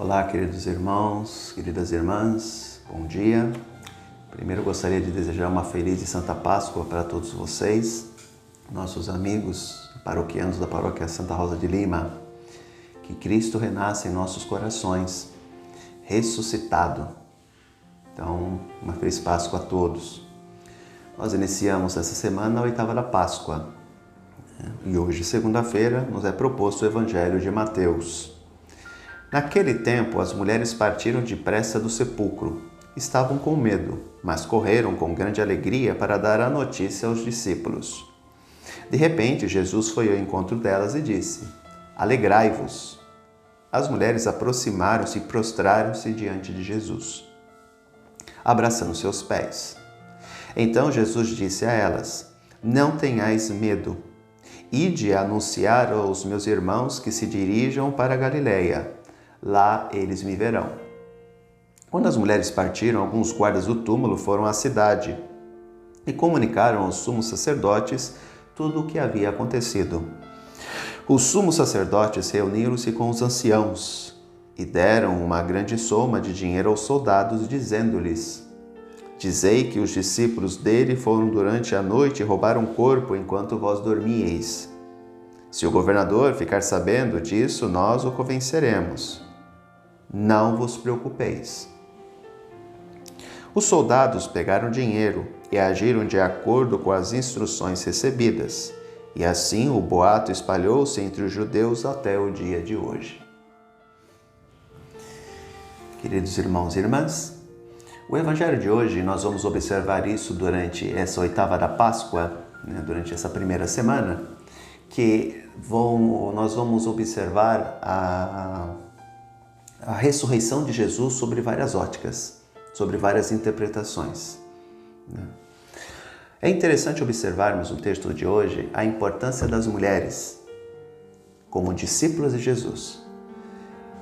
Olá, queridos irmãos, queridas irmãs, bom dia. Primeiro gostaria de desejar uma feliz e santa Páscoa para todos vocês, nossos amigos paroquianos da paróquia Santa Rosa de Lima. Que Cristo renasça em nossos corações, ressuscitado. Então, uma feliz Páscoa a todos. Nós iniciamos essa semana a oitava da Páscoa. E hoje, segunda-feira, nos é proposto o Evangelho de Mateus. Naquele tempo, as mulheres partiram depressa do sepulcro. Estavam com medo, mas correram com grande alegria para dar a notícia aos discípulos. De repente, Jesus foi ao encontro delas e disse: Alegrai-vos. As mulheres aproximaram-se e prostraram-se diante de Jesus, abraçando seus pés. Então Jesus disse a elas: Não tenhais medo. Ide anunciar aos meus irmãos que se dirijam para a Galileia. Lá eles me verão. Quando as mulheres partiram, alguns guardas do túmulo foram à cidade e comunicaram aos sumos sacerdotes tudo o que havia acontecido. Os sumos sacerdotes reuniram-se com os anciãos e deram uma grande soma de dinheiro aos soldados, dizendo-lhes: Dizei que os discípulos dele foram durante a noite e roubaram o corpo enquanto vós dormíeis. Se o governador ficar sabendo disso, nós o convenceremos. Não vos preocupeis. Os soldados pegaram dinheiro e agiram de acordo com as instruções recebidas, e assim o boato espalhou-se entre os judeus até o dia de hoje. Queridos irmãos e irmãs, o Evangelho de hoje, nós vamos observar isso durante essa oitava da Páscoa, durante essa primeira semana, que nós vamos observar a ressurreição de Jesus sobre várias óticas, sobre várias interpretações. É interessante observarmos no texto de hoje a importância das mulheres como discípulas de Jesus.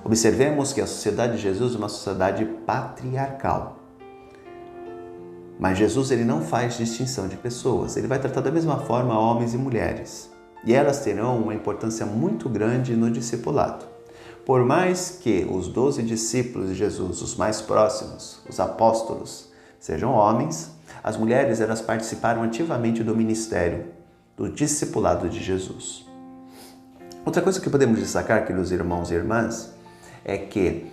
Observemos que a sociedade de Jesus é uma sociedade patriarcal. Mas Jesus ele não faz distinção de pessoas, ele vai tratar da mesma forma homens e mulheres. E elas terão uma importância muito grande no discipulado. Por mais que os 12 discípulos de Jesus, os mais próximos, os apóstolos, sejam homens, as mulheres elas participaram ativamente do ministério, do discipulado de Jesus. Outra coisa que podemos destacar, queridos irmãos e irmãs, é que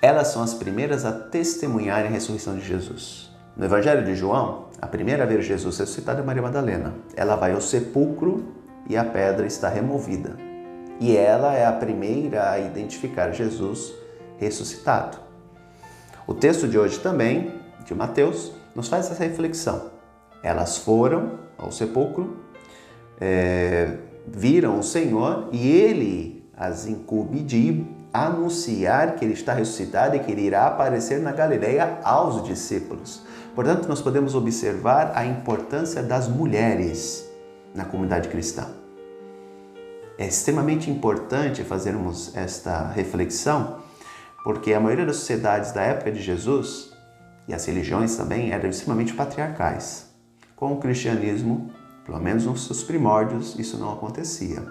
elas são as primeiras a testemunharem a ressurreição de Jesus. No Evangelho de João, a primeira a ver Jesus ressuscitado é Maria Madalena. Ela vai ao sepulcro e a pedra está removida. E ela é a primeira a identificar Jesus ressuscitado. O texto de hoje também, de Mateus, nos faz essa reflexão. Elas foram ao sepulcro, viram o Senhor e ele as incumbe de anunciar que ele está ressuscitado e que ele irá aparecer na Galileia aos discípulos. Portanto, nós podemos observar a importância das mulheres na comunidade cristã. É extremamente importante fazermos esta reflexão, porque a maioria das sociedades da época de Jesus, e as religiões também, eram extremamente patriarcais. Com o cristianismo, pelo menos nos seus primórdios, isso não acontecia.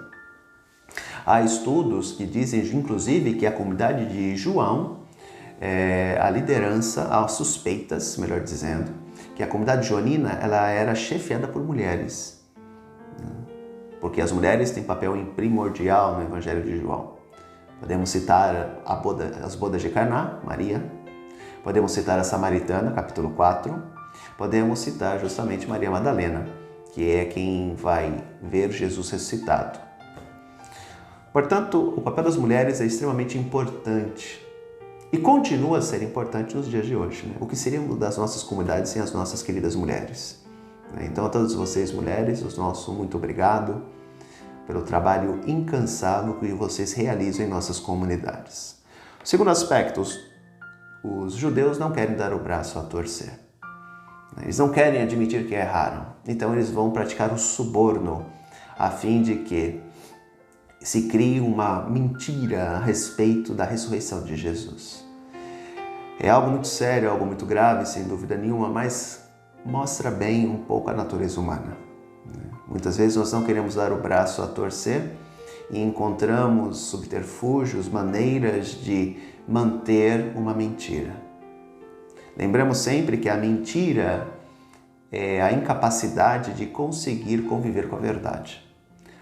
Há estudos que dizem, inclusive, que a comunidade de João, a liderança, as suspeitas, melhor dizendo, que a comunidade joanina ela era chefiada por mulheres. Porque as mulheres têm papel primordial no Evangelho de João. Podemos citar as bodas de Caná, Maria. Podemos citar a Samaritana, capítulo 4. Podemos citar justamente Maria Madalena, que é quem vai ver Jesus ressuscitado. Portanto, o papel das mulheres é extremamente importante e continua a ser importante nos dias de hoje. O que seria das nossas comunidades sem as nossas queridas mulheres? Então, a todas vocês mulheres, o nosso muito obrigado pelo trabalho incansável que vocês realizam em nossas comunidades. O segundo aspecto, os judeus não querem dar o braço a torcer. Eles não querem admitir que erraram. Então, eles vão praticar o suborno a fim de que se crie uma mentira a respeito da ressurreição de Jesus. É algo muito sério, algo muito grave, sem dúvida nenhuma, mas mostra bem um pouco a natureza humana. Muitas vezes nós não queremos dar o braço a torcer e encontramos subterfúgios, maneiras de manter uma mentira. Lembramos sempre que a mentira é a incapacidade de conseguir conviver com a verdade.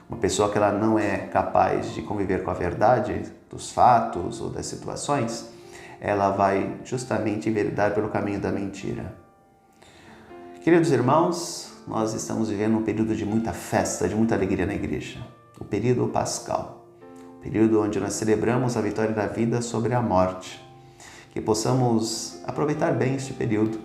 Uma pessoa que ela não é capaz de conviver com a verdade dos fatos ou das situações, ela vai justamente enveredar pelo caminho da mentira. Queridos irmãos, nós estamos vivendo um período de muita festa, de muita alegria na igreja. O período pascal, o período onde nós celebramos a vitória da vida sobre a morte. Que possamos aproveitar bem este período,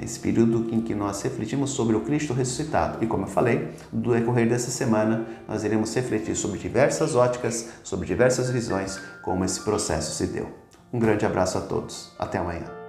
esse período em que nós refletimos sobre o Cristo ressuscitado. E como eu falei, no decorrer dessa semana, nós iremos refletir sobre diversas óticas, sobre diversas visões, como esse processo se deu. Um grande abraço a todos. Até amanhã.